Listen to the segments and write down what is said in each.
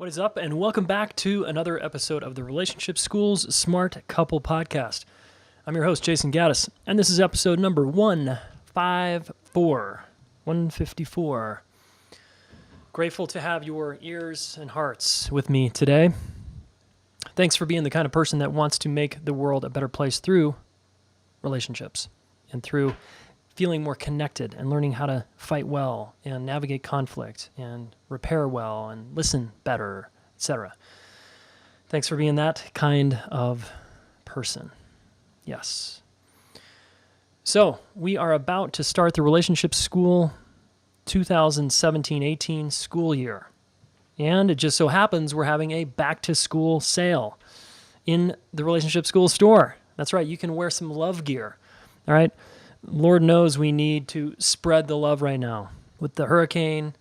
What is up, and welcome back to another episode of the Relationship School's Smart Couple Podcast. I'm your host, Jayson Gaddis, and this is episode number 154. Grateful to have your ears and hearts with me today. Thanks for being the kind of person that wants to make the world a better place through relationships and through feeling more connected and learning how to fight well and navigate conflict and repair well and listen better, etc. Thanks for being that kind of person. Yes. So we are about to start the Relationship School 2017-18 school year. And it just so happens we're having a back-to-school sale in the Relationship School store. That's right, you can wear some love gear. All right? Lord knows we need to spread the love right now with the hurricane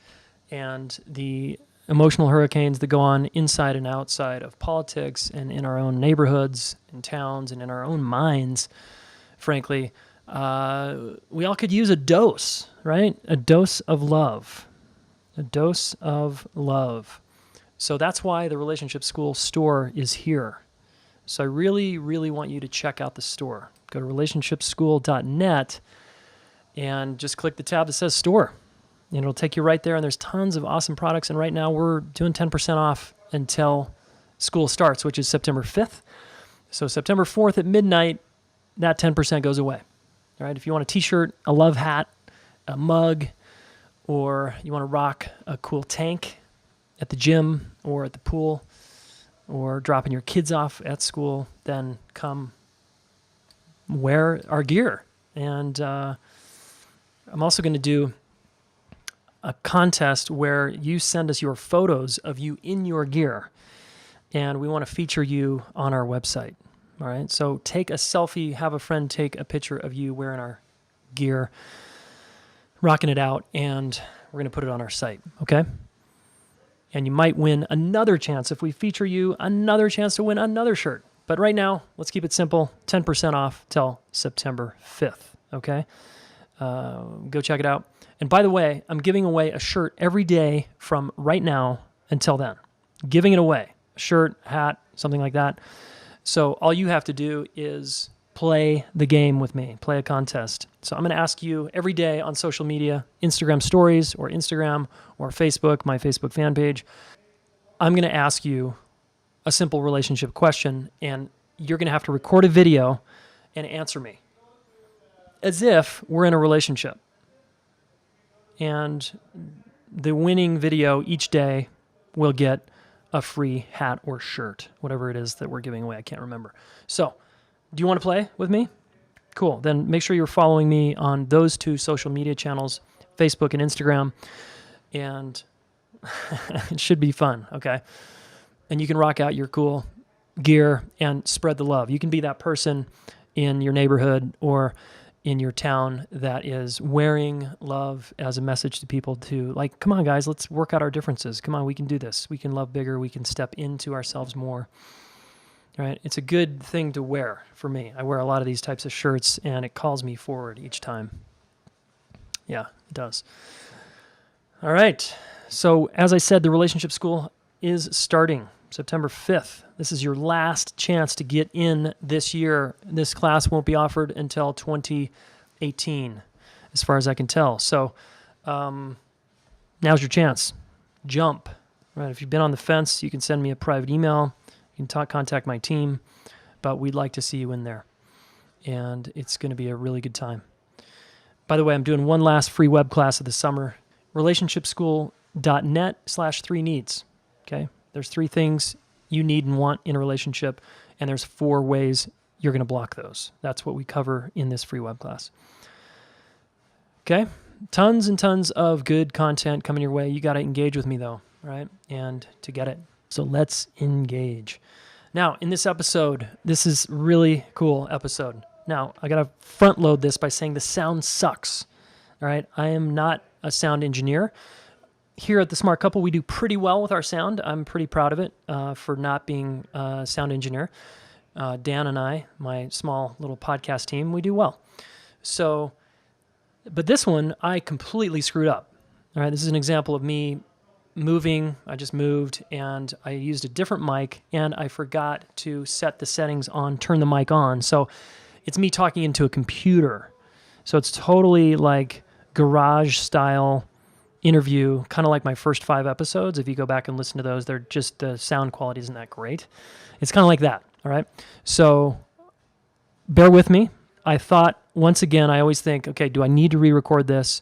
and the emotional hurricanes that go on inside and outside of politics and in our own neighborhoods and towns and in our own minds. Frankly, we all could use a dose, right? A dose of love. A dose of love. So that's why the Relationship School store is here. So I really, really want you to check out the store. Go to relationshipschool.net and just click the tab that says store. And it'll take you right there, and there's tons of awesome products. And right now we're doing 10% off until school starts, which is September 5th. So September 4th at midnight, that 10% goes away. All right, if you want a t-shirt, a love hat, a mug, or you want to rock a cool tank at the gym or at the pool or dropping your kids off at school, then come wear our gear. And I'm also going to do a contest where you send us your photos of you in your gear, and we want to feature you on our website. All right, so take a selfie, have a friend take a picture of you wearing our gear, rocking it out, and we're going to put it on our site, okay? And you might win another chance if we feature you, another chance to win another shirt. But right now, let's keep it simple, 10% off till September 5th, okay? Go check it out. And by the way, I'm giving away a shirt every day from right now until then. Giving it away, a shirt, hat, something like that. So all you have to do is play the game with me, play a contest. So I'm going to ask you every day on social media, Instagram stories or Instagram or Facebook, my Facebook fan page, I'm going to ask you a simple relationship question, and you're going to have to record a video and answer me as if we're in a relationship. And the winning video each day will get a free hat or shirt, whatever it is that we're giving away. I can't remember. So, do you want to play with me? Cool. Then make sure you're following me on those two social media channels, Facebook and Instagram, and it should be fun, okay? And you can rock out your cool gear and spread the love. You can be that person in your neighborhood or in your town that is wearing love as a message to people to, like, come on, guys, let's work out our differences. Come on, we can do this. We can love bigger. We can step into ourselves more. All right? It's a good thing to wear for me. I wear a lot of these types of shirts, and it calls me forward each time. Yeah, it does. All right. So as I said, the Relationship School is starting September 5th. This is your last chance to get in this year. This class won't be offered until 2018, as far as I can tell. So now's your chance. Jump. Right? If you've been on the fence, you can send me a private email. You can contact my team, but we'd like to see you in there. And it's going to be a really good time. By the way, I'm doing one last free web class of the summer, relationshipschool.net/3needs. Okay? There's 3 things you need and want in a relationship, and there's 4 ways you're going to block those. That's what we cover in this free web class. Okay? Tons and tons of good content coming your way. You got to engage with me, though, right? And to get it. So let's engage. Now, in this episode, this is really cool episode. Now, I got to front load this by saying the sound sucks. All right? I am not a sound engineer. Here at The Smart Couple, we do pretty well with our sound. I'm pretty proud of it for not being a sound engineer. Dan and I, my small little podcast team, we do well. So, but this one, I completely screwed up. All right, this is an example of me moving. I just moved and I used a different mic and I forgot to set the settings on, turn the mic on. So it's me talking into a computer. So it's totally like garage style interview, kind of like my first 5 episodes. If you go back and listen to those, they're just, the sound quality isn't that great. It's kind of like that. All right. So bear with me. I thought, once again, I always think, okay, do I need to re-record this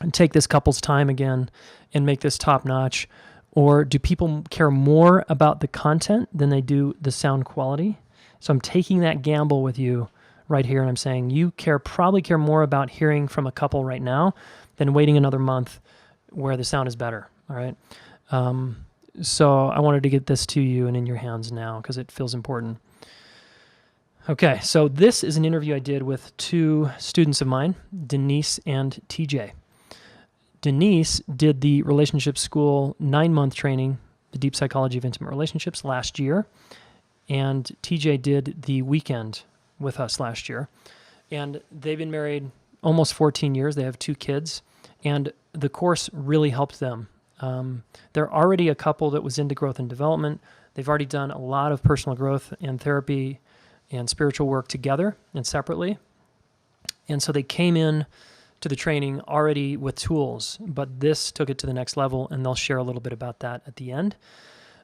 and take this couple's time again and make this top notch? Or do people care more about the content than they do the sound quality? So I'm taking that gamble with you right here. And I'm saying you probably care more about hearing from a couple right now than waiting another month where the sound is better. All right. So I wanted to get this to you and in your hands now because it feels important. Okay, so this is an interview I did with 2 students of mine, Denise and TJ. Denise did the relationship school 9-month training, the deep psychology of intimate relationships, last year, and TJ did the weekend with us last year. And they've been married almost 14 years. They have 2 kids, and the course really helped them. They're already a couple that was into growth and development. They've already done a lot of personal growth and therapy and spiritual work together and separately. And so they came in to the training already with tools, but this took it to the next level, and they'll share a little bit about that at the end.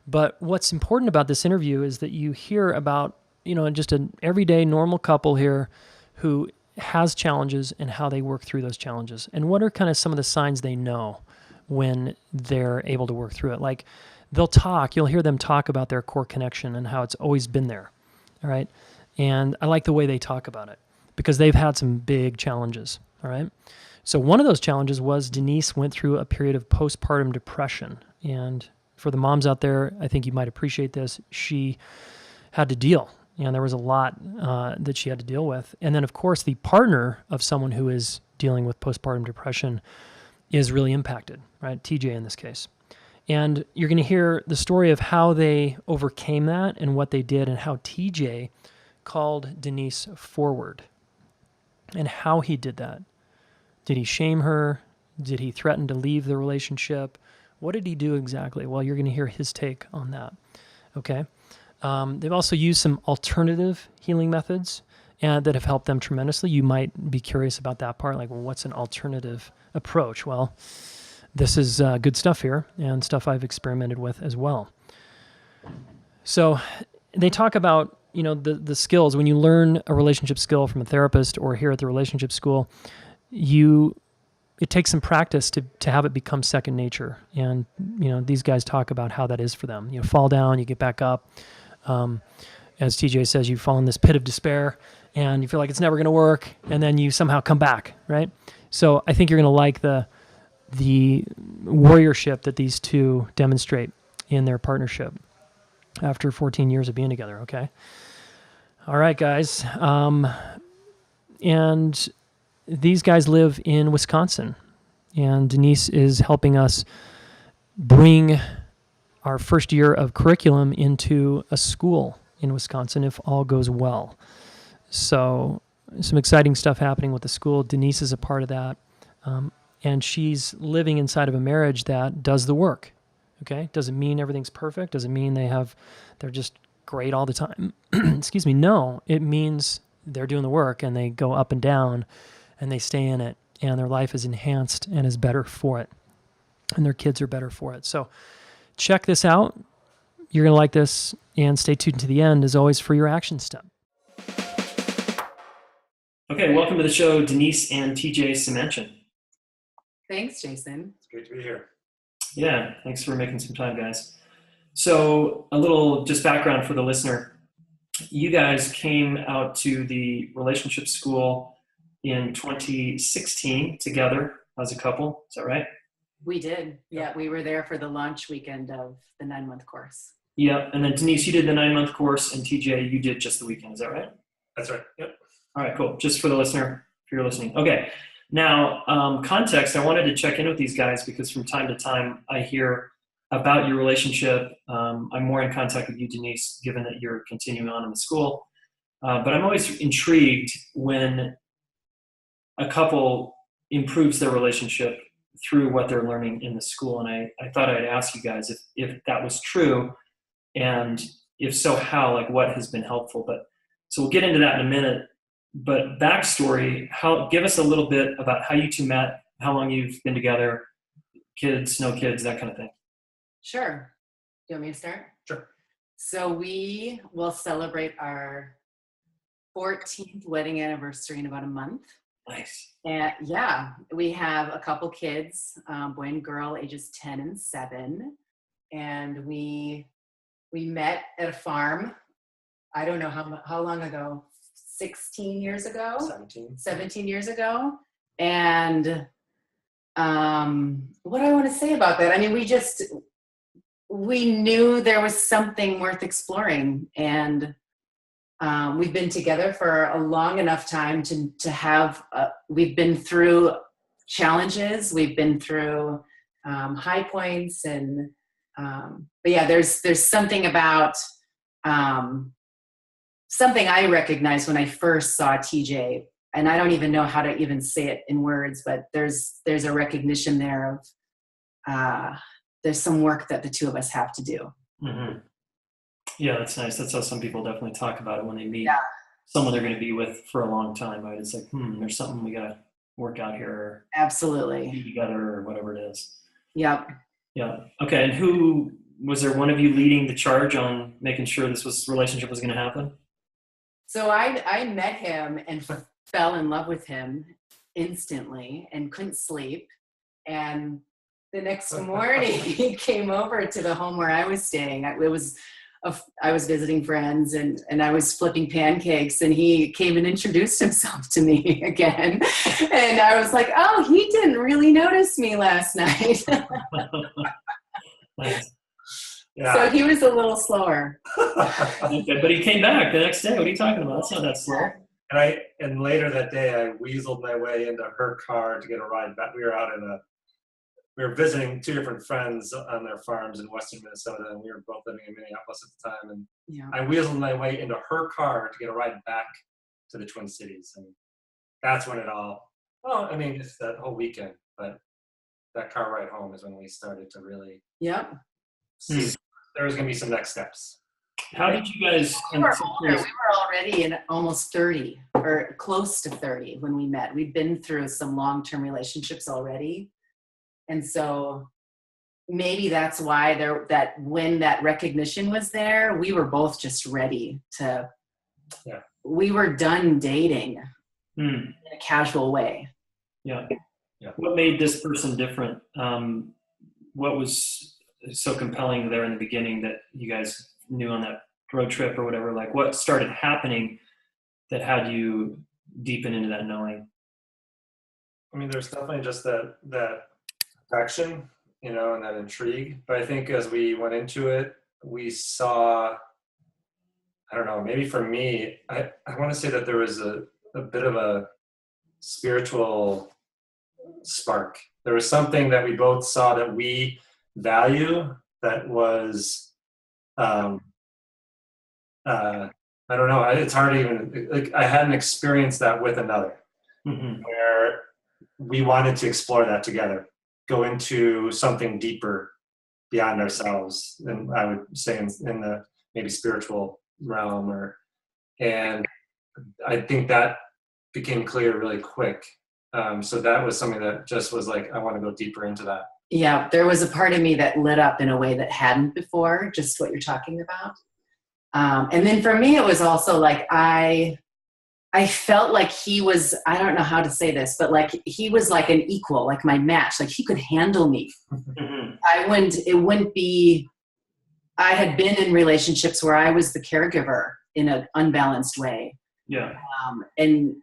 But what's important about this interview is that you hear about, just an everyday normal couple here who has challenges and how they work through those challenges, and what are kind of some of the signs they know when they're able to work through it. Like, you'll hear them talk about their core connection and how it's always been there. All right. And I like the way they talk about it because they've had some big challenges. All right. So one of those challenges was Denise went through a period of postpartum depression. And for the moms out there, I think you might appreciate this. She had to deal, and there was a lot that she had to deal with. And then, of course, the partner of someone who is dealing with postpartum depression is really impacted, right? TJ in this case. And you're going to hear the story of how they overcame that and what they did, and how TJ called Denise forward and how he did that. Did he shame her? Did he threaten to leave the relationship? What did he do exactly? Well, you're going to hear his take on that. Okay. They've also used some alternative healing methods that have helped them tremendously. You might be curious about that part. Like, well, what's an alternative approach? Well, this is good stuff here, and stuff I've experimented with as well. So they talk about, the skills. When you learn a relationship skill from a therapist or here at the relationship school, it takes some practice to have it become second nature. And, these guys talk about how that is for them. Fall down, you get back up. As TJ says, you fall in this pit of despair and you feel like it's never going to work, and then you somehow come back, right? So I think you're going to like the warriorship that these 2 demonstrate in their partnership after 14 years of being together, okay? All right, guys. And these guys live in Wisconsin, and Denise is helping us bring our first year of curriculum into a school in Wisconsin if all goes well. So some exciting stuff happening with the school. Denise is a part of that. And she's living inside of a marriage that does the work. Okay? Doesn't mean everything's perfect. Doesn't mean they're just great all the time. Excuse me. No, it means they're doing the work, and they go up and down, and they stay in it, and their life is enhanced and is better for it. And their kids are better for it. So check this out. You're going to like this, and stay tuned to the end, as always, for your action step. Okay, welcome to the show, Denise and TJ Semanchin. Thanks, Jayson. It's great to be here. Yeah, thanks for making some time, guys. So a little just background for the listener. You guys came out to the relationship school in 2016 together as a couple. Is that right? We did. Yeah, we were there for the launch weekend of the 9-month course. Yeah, and then Denise, you did the 9-month course, and TJ, you did just the weekend. Is that right? That's right. Yep. All right, cool. Just for the listener, if you're listening. Okay. Now, context, I wanted to check in with these guys because from time to time I hear about your relationship. I'm more in contact with you, Denise, given that you're continuing on in the school. But I'm always intrigued when a couple improves their relationship through what they're learning in the school. And I thought I'd ask you guys if that was true, and if so, how, like what has been helpful. But so we'll get into that in a minute. But backstory, give us a little bit about how you two met, how long you've been together, kids, no kids, that kind of thing. Sure. Do you want me to start? Sure. So we will celebrate our 14th wedding anniversary in about a month. Nice. And yeah, we have a couple kids, boy and girl, ages 10 and 7. And we met at a farm. I don't know how long ago, 16 years ago? 17 years ago. And what do I want to say about that? I mean, we knew there was something worth exploring, and we've been together for a long enough time to have, we've been through challenges, we've been through high points, and but yeah, there's something about something I recognized when I first saw TJ, and I don't even know how to even say it in words, but there's a recognition there of there's some work that the two of us have to do. Mm-hmm. Yeah, that's nice. That's how some people definitely talk about it when they meet someone they're going to be with for a long time, right? It's like, there's something we got to work out here. Or absolutely. Be together or whatever it is. Yep. Yeah. Okay. And was there one of you leading the charge on making sure this relationship was going to happen? So I met him and fell in love with him instantly and couldn't sleep. And the next morning he came over to the home where I was staying. I was visiting friends and I was flipping pancakes, and he came and introduced himself to me again. And I was like, oh, he didn't really notice me last night. Nice. Yeah. So he was a little slower. Okay, but he came back the next day. What are you talking about? That's not that slow. And later that day, I weaseled my way into her car to get a ride back. We were visiting two different friends on their farms in western Minnesota, and we were both living in Minneapolis at the time. And I weaseled my way into her car to get a ride back to the Twin Cities. And that's when just that whole weekend, but that car ride home is when we started to really see there was going to be some next steps. How did you guys? We were older. We were already in almost 30 or close to 30 when we met. We'd been through some long-term relationships already. And so maybe that's why that when that recognition was there, we were both just ready to, we were done dating in a casual way. Yeah. What made this person different? What was so compelling there in the beginning that you guys knew on that road trip or whatever? Like, what started happening that had you deepen into that knowing? I mean, there's definitely just that affection, and that intrigue. But I think as we went into it, we saw, I don't know, maybe for me, I want to say that there was a bit of a spiritual spark. There was something that we both saw that we value that was, I don't know, it's hard to even, like, I hadn't experienced that with another, where we wanted to explore that together, go into something deeper beyond ourselves, and I would say in the maybe spiritual realm, and I think that became clear really quick. So that was something that just was like, I want to go deeper into that. Yeah, there was a part of me that lit up in a way that hadn't before, just what you're talking about. And then for me, it was also like, I felt like he was, I don't know how to say this, but like he was like an equal, like my match, like he could handle me. It wouldn't be, I had been in relationships where I was the caregiver in an unbalanced way. Yeah. And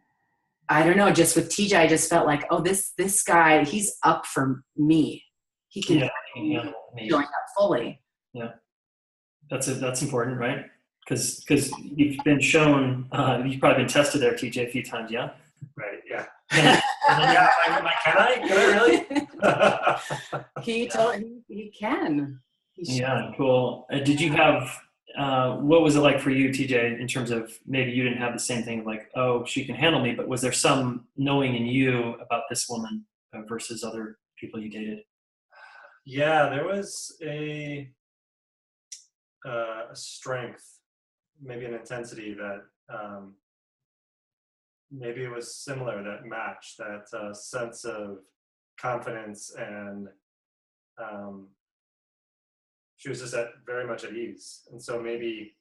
I don't know, just with TJ, I just felt like, oh, this guy, he's up for me. He can handle me showing up fully. Yeah. That's important, right? Because you've been shown, you've probably been tested there, TJ, a few times, yeah? Right, yeah. Can I really? He can. Yeah, cool. Did you have, what was it like for you, TJ, in terms of maybe you didn't have the same thing like, oh, she can handle me, but was there some knowing in you about this woman versus other people you dated? Yeah, there was a strength, maybe an intensity that maybe it was similar, that match, that sense of confidence, and she was just very much at ease. And so maybe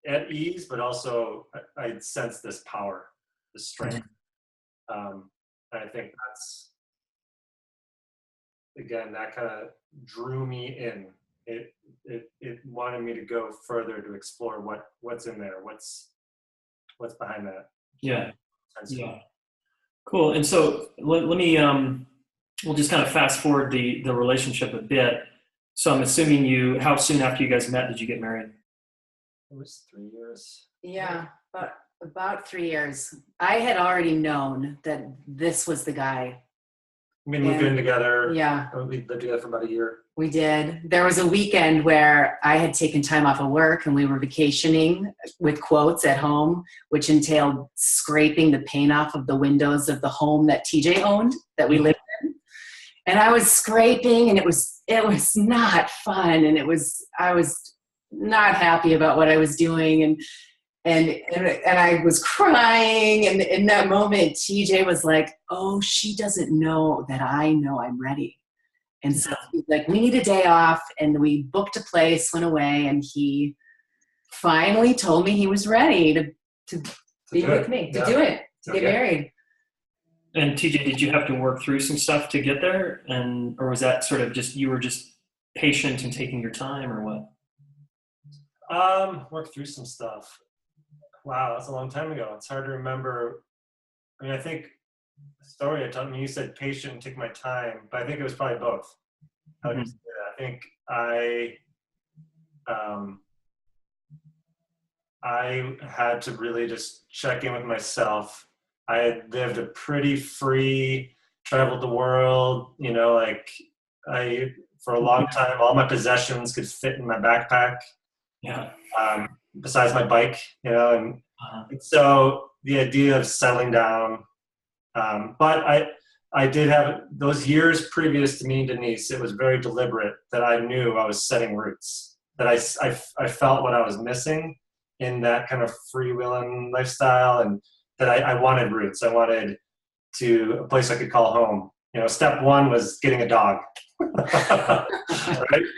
at ease, but also I sensed this power, this strength. And I think that's, again, that kind of drew me in. It wanted me to go further to explore what's in there, what's behind that. Yeah. Yeah. Cool. And so let me, we'll just kind of fast forward the relationship a bit. So I'm assuming how soon after you guys met did you get married? It was 3 years. Yeah, but about 3 years. I had already known that this was the guy. We moved in together. Yeah. We lived together for about a year. We did. There was a weekend where I had taken time off of work and we were vacationing with quotes at home, which entailed scraping the paint off of the windows of the home that TJ owned, that we lived in. And I was scraping, and it was not fun, and I was not happy about what I was doing, and I was crying, and in that moment TJ was like, "Oh, she doesn't know that I know I'm ready." And so he's like, "We need a day off," and we booked a place, went away, and he finally told me he was ready to be with me, to do it, to get married. And TJ, did you have to work through some stuff to get there, or was that sort of just, you were just patient and taking your time, or what? Worked through some stuff. Wow, that's a long time ago. It's hard to remember. I mean, I think the story I told me, you said patient and take my time, but I think it was probably both. I would say that. I think I had to really just check in with myself. I had lived a pretty free, traveled the world, for a long time, all my possessions could fit in my backpack. Yeah. Besides my bike, and so the idea of settling down, but I did have those years previous to meeting Denise. It was very deliberate that I knew I was setting roots, that I felt what I was missing in that kind of freewheeling lifestyle, and that I wanted roots. I wanted a place I could call home. Step one was getting a dog. Right?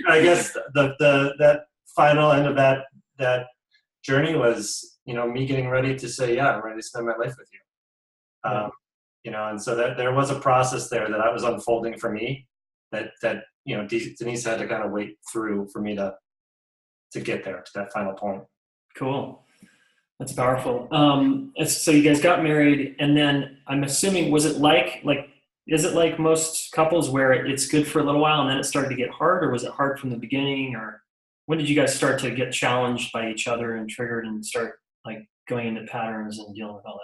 I guess that final end of that journey was, me getting ready to say, yeah, I'm ready to spend my life with you. And so that there was a process there that I was unfolding for me that Denise had to kind of wait through for me to get there to that final point. Cool. That's powerful. So you guys got married, and then I'm assuming, was it is it like most couples where it's good for a little while and then it started to get hard, or was it hard from the beginning, or when did you guys start to get challenged by each other and triggered and start going into patterns and dealing with all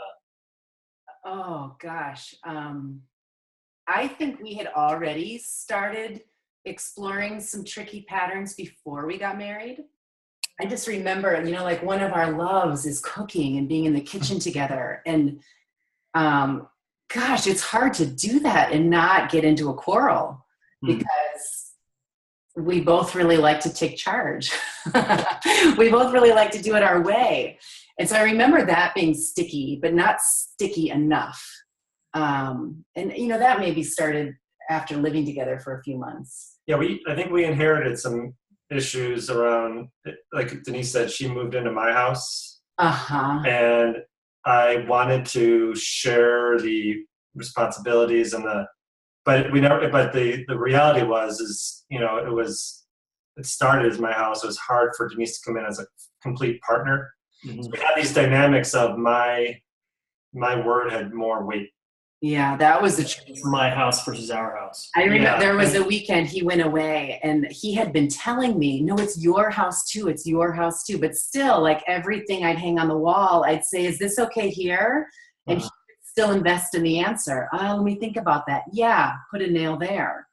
that? Oh gosh. I think we had already started exploring some tricky patterns before we got married. I just remember, one of our loves is cooking and being in the kitchen together. And gosh, it's hard to do that and not get into a quarrel because we both really like to take charge. We both really like to do it our way. And so I remember that being sticky, but not sticky enough. And that maybe started after living together for a few months. Yeah, I think we inherited some issues around, like Denise said, she moved into my house. And I wanted to share the responsibilities but the reality was it started as my house. It was hard for Denise to come in as a complete partner. Mm-hmm. So we had these dynamics of my word had more weight. Yeah, that was the truth. My house versus our house. I remember there was a weekend he went away and he had been telling me, no, it's your house too. It's your house too. But still, everything I'd hang on the wall, I'd say, is this okay here? And he would still invest in the answer. Oh, let me think about that. Yeah, put a nail there.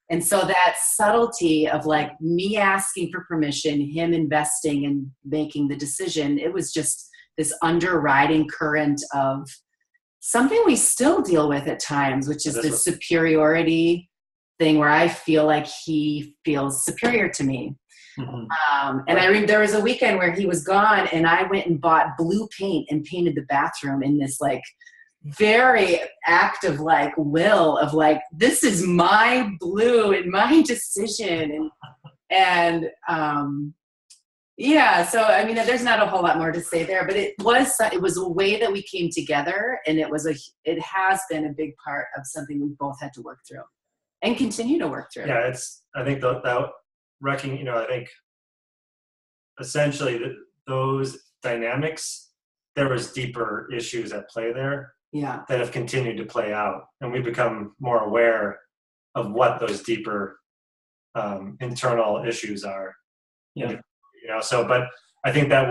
And so that subtlety of me asking for permission, him investing and making the decision, it was just this underriding current of something we still deal with at times, which is the superiority thing where I feel like he feels superior to me. And there was a weekend where he was gone, and I went and bought blue paint and painted the bathroom in this like very active like will of like, this is my blue and my decision. And yeah, so I mean, there's not a whole lot more to say there, but it was a way that we came together, and it has been a big part of something we both had to work through and continue to work through. Yeah, I think that wrecking, I think essentially those dynamics, there was deeper issues at play there. Yeah. That have continued to play out, and we've become more aware of what those deeper internal issues are. Yeah. But I think I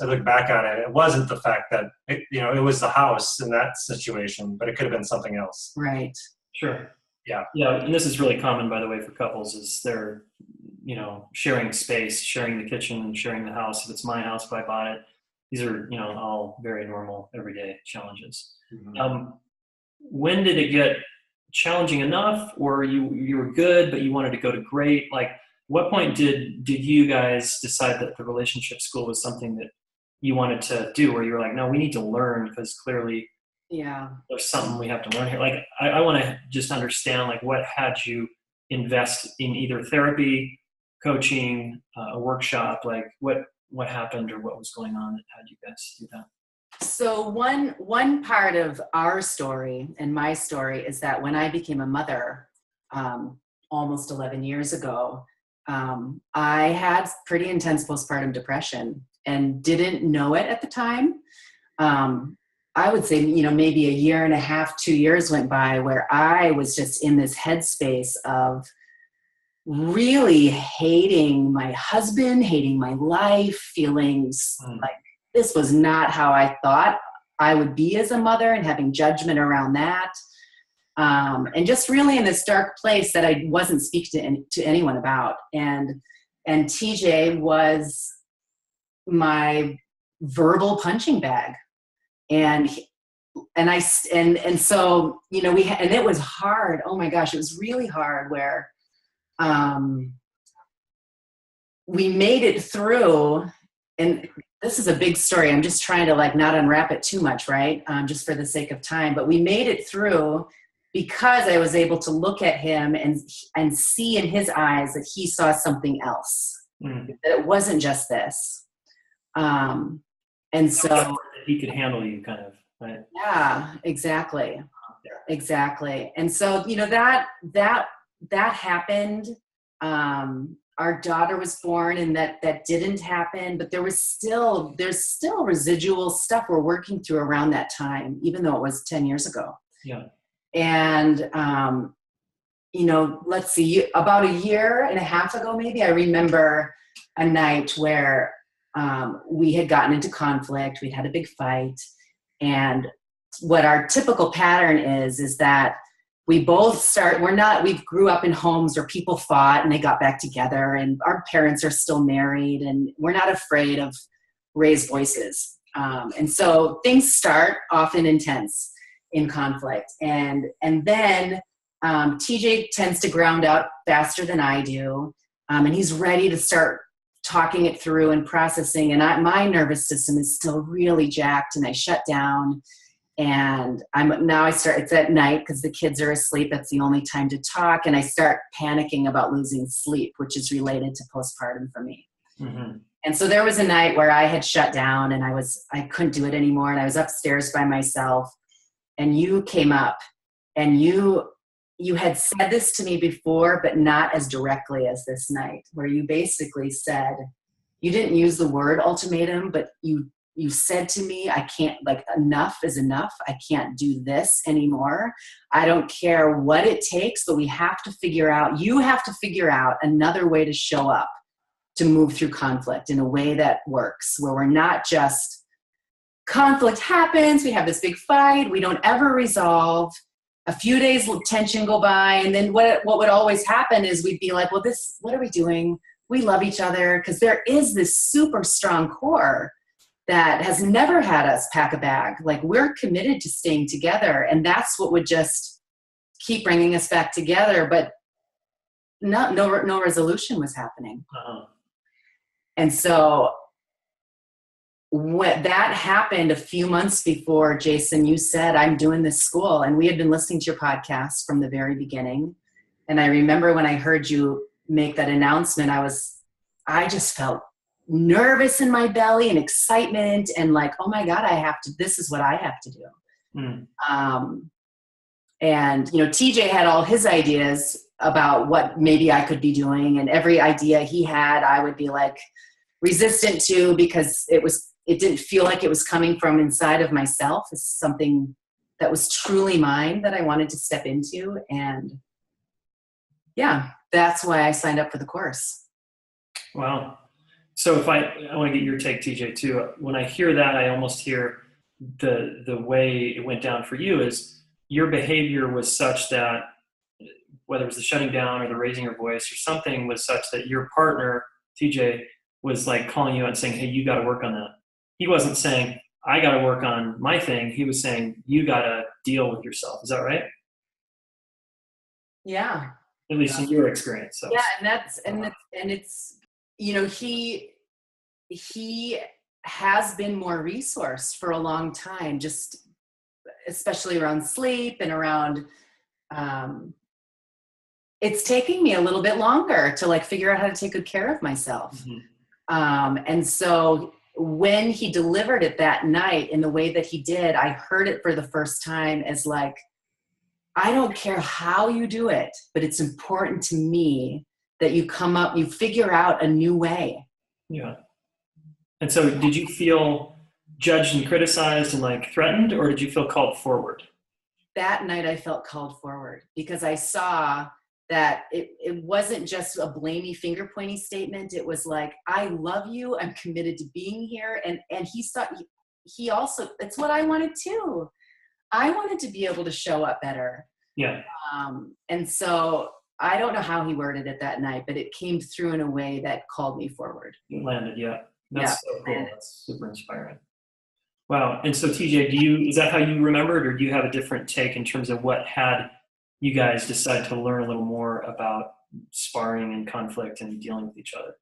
look back on it, it wasn't the fact that it was the house in that situation, but it could have been something else. Right. Sure. Yeah. Yeah, and this is really common, by the way, for couples, is they're, sharing space, sharing the kitchen, sharing the house. If it's my house, if I bought it, these are, all very normal, everyday challenges. Mm-hmm. When did it get challenging enough, or you were good, but you wanted to go to great? Like, what point did you guys decide that the relationship school was something that you wanted to do, where you were like, no, we need to learn, because clearly there's something we have to learn here? Like, I want to just understand, like, what had you invest in either therapy, coaching, a workshop? Like, what happened, or what was going on that had you guys do that? So one part of our story and my story is that when I became a mother almost 11 years ago, I had pretty intense postpartum depression and didn't know it at the time. I would say, maybe a year and a half, 2 years went by where I was just in this headspace of really hating my husband, hating my life, feeling like this was not how I thought I would be as a mother, and having judgment around that. And just really in this dark place that I wasn't speaking to anyone about. And TJ was my verbal punching bag. And so, and it was hard. Oh my gosh, it was really hard where we made it through. And this is a big story. I'm just trying to not unwrap it too much, right? Just for the sake of time. But we made it through because I was able to look at him and see in his eyes that he saw something else. That it wasn't just this. And so he could handle you, kind of, right? Yeah, exactly. Exactly. And so, that happened. Our daughter was born, and that didn't happen, but there's still residual stuff we're working through around that time, even though it was 10 years ago. Yeah. And, let's see, about a year and a half ago, maybe, I remember a night where we had gotten into conflict. We'd had a big fight. And what our typical pattern is that we both we grew up in homes where people fought and they got back together, and our parents are still married, and we're not afraid of raised voices. And so things start often intense in conflict. And then TJ tends to ground out faster than I do. And he's ready to start talking it through and processing. And my nervous system is still really jacked, and I shut down. And it's at night because the kids are asleep. That's the only time to talk. And I start panicking about losing sleep, which is related to postpartum for me. Mm-hmm. And so there was a night where I had shut down, and I couldn't do it anymore. And I was upstairs by myself, and you came up, and you had said this to me before, but not as directly as this night, where you basically said, you didn't use the word ultimatum, but you said to me, I can't, enough is enough. I can't do this anymore. I don't care what it takes, but you have to figure out another way to show up, to move through conflict in a way that works, where we're not just, conflict happens, we have this big fight, we don't ever resolve. A few days tension go by, and then what would always happen is we'd be like, well, what are we doing? We love each other, because there is this super strong core that has never had us pack a bag. We're committed to staying together, and that's what would just keep bringing us back together. But no resolution was happening. Uh-huh. And so when that happened a few months before, Jayson, you said, I'm doing this school. And we had been listening to your podcast from the very beginning. And I remember when I heard you make that announcement, I just felt nervous in my belly and excitement and like, oh my God, this is what I have to do. And, TJ had all his ideas about what maybe I could be doing. And every idea he had, I would be like resistant to, because it didn't feel like it was coming from inside of myself. It's something that was truly mine that I wanted to step into. And yeah, that's why I signed up for the course. Wow. So if I want to get your take, TJ, too. When I hear that, I almost hear the way it went down for you is your behavior was such that, whether it was the shutting down or the raising your voice or something, was such that your partner, TJ, was like calling you out and saying, hey, you got to work on that. He wasn't saying, I got to work on my thing. He was saying, you got to deal with yourself. Is that right? Yeah. At least in your experience. So. Yeah. And it's, he has been more resourced for a long time, just especially around sleep and around, it's taking me a little bit longer to like figure out how to take good care of myself. Mm-hmm. And so when he delivered it that night in the way that he did, I heard it for the first time as like, I don't care how you do it, but it's important to me that you figure out a new way. Yeah. And so did you feel judged and criticized and like threatened, or did you feel called forward? That night I felt called forward because I saw that it wasn't just a blamey finger pointy statement. It was like, I love you. I'm committed to being here. And he also, it's what I wanted too. I wanted to be able to show up better. Yeah. And so I don't know how he worded it that night, but it came through in a way that called me forward. It landed. Yeah. That's so cool. That's super inspiring. Wow. And so TJ, is that how you remembered, or do you have a different take in terms of what had you guys decide to learn a little more about sparring and conflict and dealing with each other?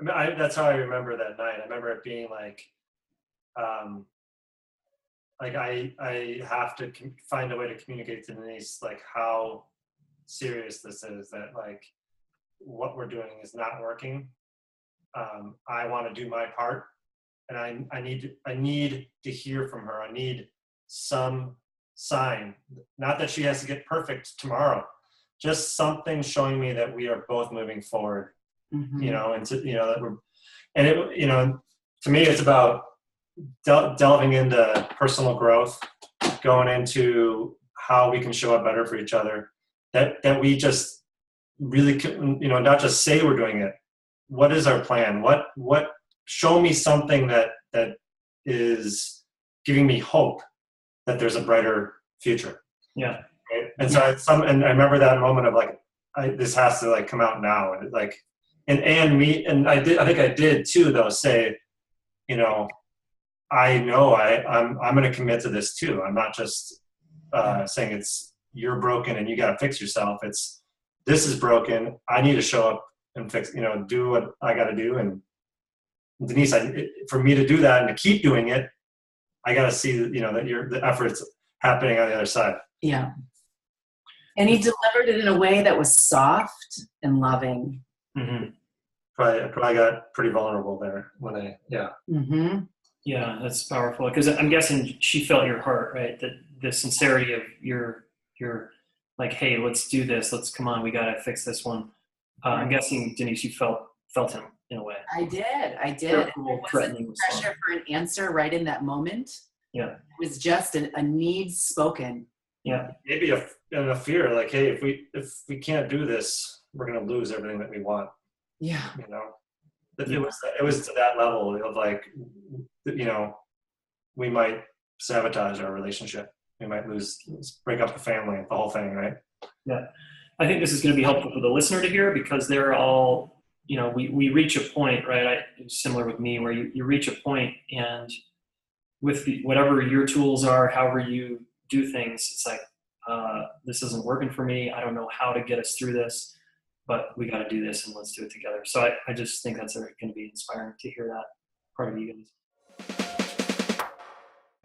That's how I remember that night. I remember it being like I have to find a way to communicate to Denise like how serious this is, that like what we're doing is not working. I want to do my part, and I need to hear from her. I need some sign, not that she has to get perfect tomorrow, just something showing me that we are both moving forward. Mm-hmm. That we're, and it, to me, it's about delving into personal growth, going into how we can show up better for each other, that we just really, not just say we're doing it. What is our plan? What show me something that is giving me hope that there's a brighter future. Yeah. Right? And so and I remember that moment of like, this has to like come out now. And like, and I think I did too, though, say, I know I'm going to commit to this too. I'm not just saying you're broken and you got to fix yourself. This is broken. I need to show up and fix, do what I got to do. And Denise, for me to do that and to keep doing it, I got to see that, that the effort's happening on the other side. Yeah. And he delivered it in a way that was soft and loving. Mm-hmm. Probably got pretty vulnerable there Mm-hmm. Yeah, that's powerful, because I'm guessing she felt your heart, right? That the sincerity of your like, hey, let's do this. Come on, we got to fix this one. I'm guessing, Denise, you felt him in a way. I did. Careful, threatening pressure for an answer right in that moment. Yeah. It was just a need spoken. Yeah. Maybe a fear, like, hey, if we can't do this, we're going to lose everything that we want. Yeah. It was to that level of like, we might sabotage our relationship. We might break up the family, the whole thing, right? Yeah. I think this is going to be helpful for the listener to hear, because they're all, we reach a point, right? Similar with me, where you reach a point, and with whatever your tools are, however you do things, it's like, this isn't working for me. I don't know how to get us through this, but we got to do this and let's do it together. So I just think that's going to be inspiring to hear that part of you guys.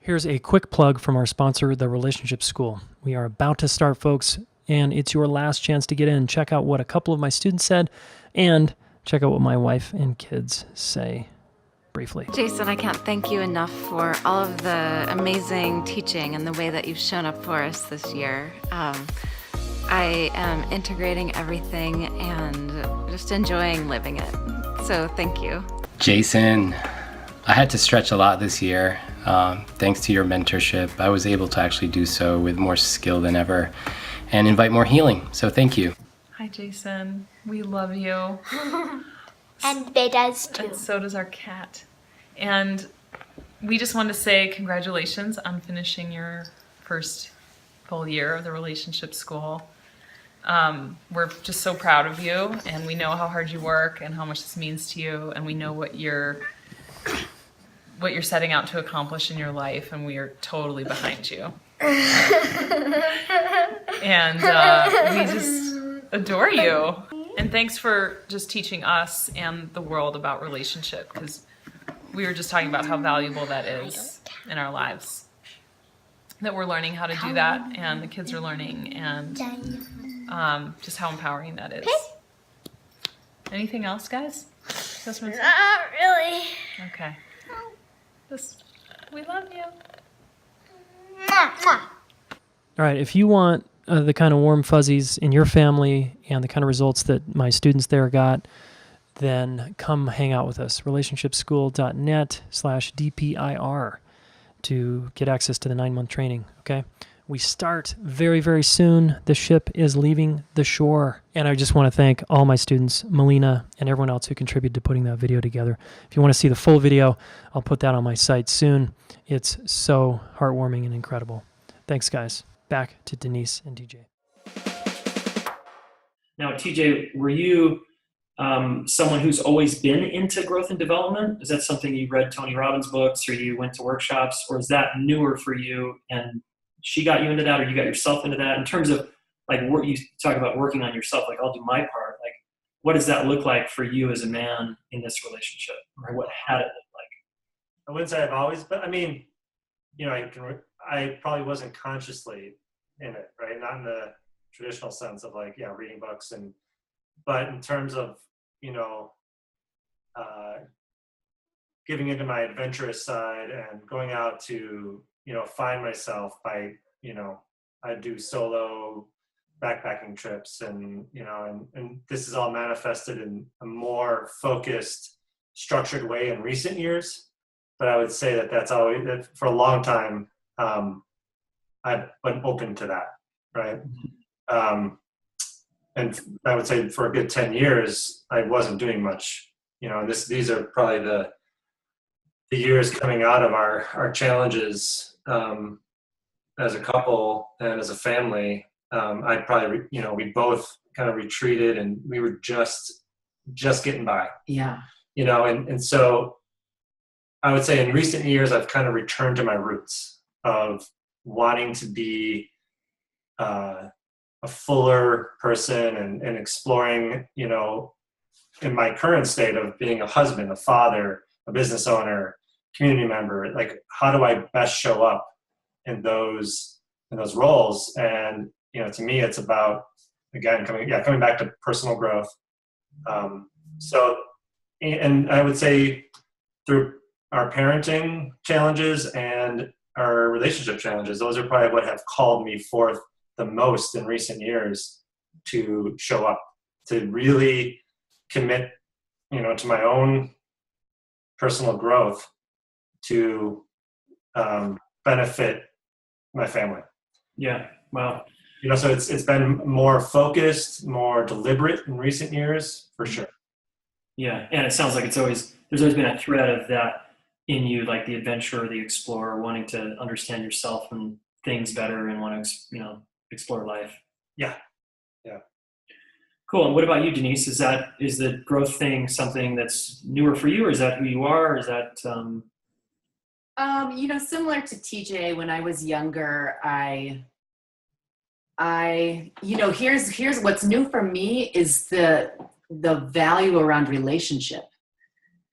Here's a quick plug from our sponsor, the Relationship School. We are about to start, folks, and it's your last chance to get in. Check out what a couple of my students said and check out what my wife and kids say briefly. Jayson, I can't thank you enough for all of the amazing teaching and the way that you've shown up for us this year. I am integrating everything and just enjoying living it. So thank you. Jayson, I had to stretch a lot this year. Thanks to your mentorship, I was able to actually do so with more skill than ever and invite more healing. So thank you. Hi, Jayson. We love you. And Bay does too. And so does our cat. And we just want to say congratulations on finishing your first full year of the Relationship School. We're just so proud of you, and we know how hard you work and how much this means to you, and we know what you're setting out to accomplish in your life, and we are totally behind you. And we just adore you. And thanks for just teaching us and the world about relationship, because we were just talking about how valuable that is in our lives. That we're learning how to do that, and the kids are learning, and just how empowering that is. Anything else, guys? Not really. Okay. We love you. Mwah, mwah. All right, if you want the kind of warm fuzzies in your family and the kind of results that my students there got, then come hang out with us. relationshipschool.net/DPIR to get access to the 9-month training, okay? We start very, very soon. The ship is leaving the shore. And I just want to thank all my students, Melina, and everyone else who contributed to putting that video together. If you want to see the full video, I'll put that on my site soon. It's so heartwarming and incredible. Thanks, guys. Back to Denise and TJ. Now, TJ, were you someone who's always been into growth and development? Is that something you read Tony Robbins' books, or you went to workshops, or is that newer for you and she got you into that, or you got yourself into that? In terms of like what you talk about working on yourself, like I'll do my part. Like, what does that look like for you as a man in this relationship, or what had it look like? I wouldn't say I've always, but I mean, you know, I probably wasn't consciously in it, right? Not in the traditional sense of like, yeah, reading books but in terms of, you know, giving into my adventurous side and going out to, you know, find myself by, you know, I do solo backpacking trips and, you know, and this is all manifested in a more focused, structured way in recent years. But I would say that's always, that for a long time, I've been open to that, right? And I would say for a good 10 years, I wasn't doing much, you know, and these are probably the years coming out of our challenges as a couple and as a family. I'd probably, you know, we both kind of retreated and we were just getting by. Yeah. You know, and so I would say in recent years, I've kind of returned to my roots of wanting to be a fuller person and exploring, you know, in my current state of being a husband, a father, a business owner, community member, like how do I best show up in those roles? And, you know, to me, it's about, again, coming back to personal growth. So, and I would say through our parenting challenges and our relationship challenges, those are probably what have called me forth the most in recent years to show up, to really commit, you know, to my own personal growth to benefit my family. Yeah. Wow. You know, so it's been more focused, more deliberate in recent years, for sure. Yeah. And it sounds like there's always been a thread of that in you, like the adventurer, the explorer, wanting to understand yourself and things better and want to, you know, explore life. Yeah. Yeah. Cool. And what about you, Denise? Is the growth thing something that's newer for you, or is that who you are? Or is that, You know, similar to TJ, when I was younger, I here's what's new for me is the value around relationship.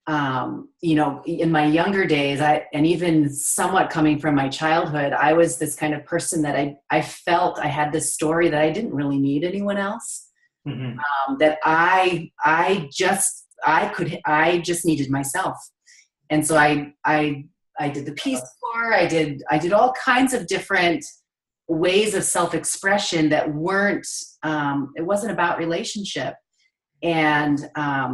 In my younger days, and even somewhat coming from my childhood, I was this kind of person that I felt I had this story that I didn't really need anyone else. Mm-hmm. That I just needed myself. And so I did the Peace Corps. I did all kinds of different ways of self-expression that weren't, it wasn't about relationship. And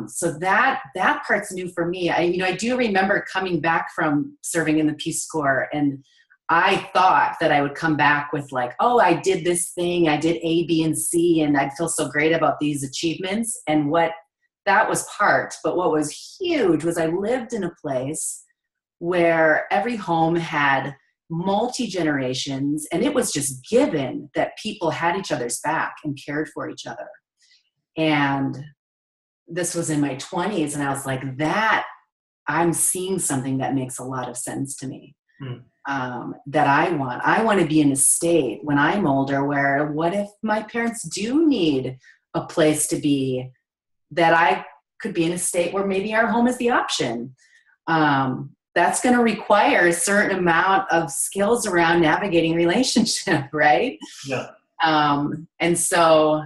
so that part's new for me. I do remember coming back from serving in the Peace Corps, and I thought that I would come back with like, oh, I did this thing, I did A, B, and C, and I'd feel so great about these achievements. And that was part, but what was huge was I lived in a place where every home had multi-generations, and it was just given that people had each other's back and cared for each other. And this was in my 20s, and I was like, I'm seeing something that makes a lot of sense to me. That I want to be in a state when I'm older where, what if my parents do need a place to be, that I could be in a state where maybe our home is the option. That's going to require a certain amount of skills around navigating relationship, right? Yeah. And so,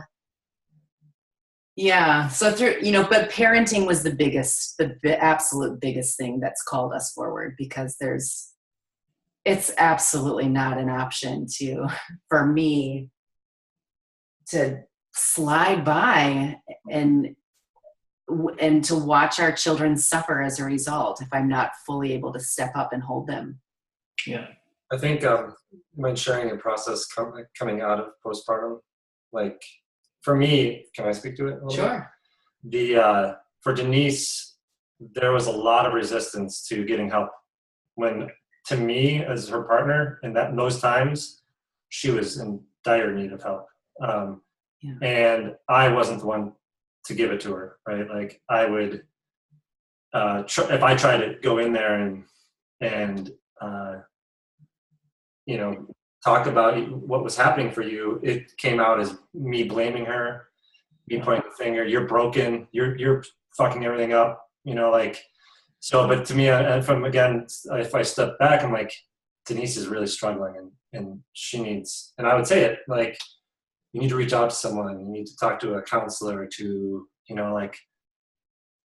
yeah, so through, but parenting was the absolute biggest thing that's called us forward, because it's absolutely not an option for me to slide by and to watch our children suffer as a result if I'm not fully able to step up and hold them. Yeah. I think when sharing a process coming out of postpartum, like for me, can I speak to it a little bit? For Denise, there was a lot of resistance to getting help. When, to me, as her partner, in those times, she was in dire need of help. And I wasn't the one to give it to her, right? Like I would, if I tried to go in there and talk about what was happening for you, it came out as me blaming her, me pointing the finger, you're broken, you're fucking everything up, so, but to me, if I step back, I'm like, Denise is really struggling and she needs, and I would say it, like, you need to reach out to someone, you need to talk to a counselor, to, like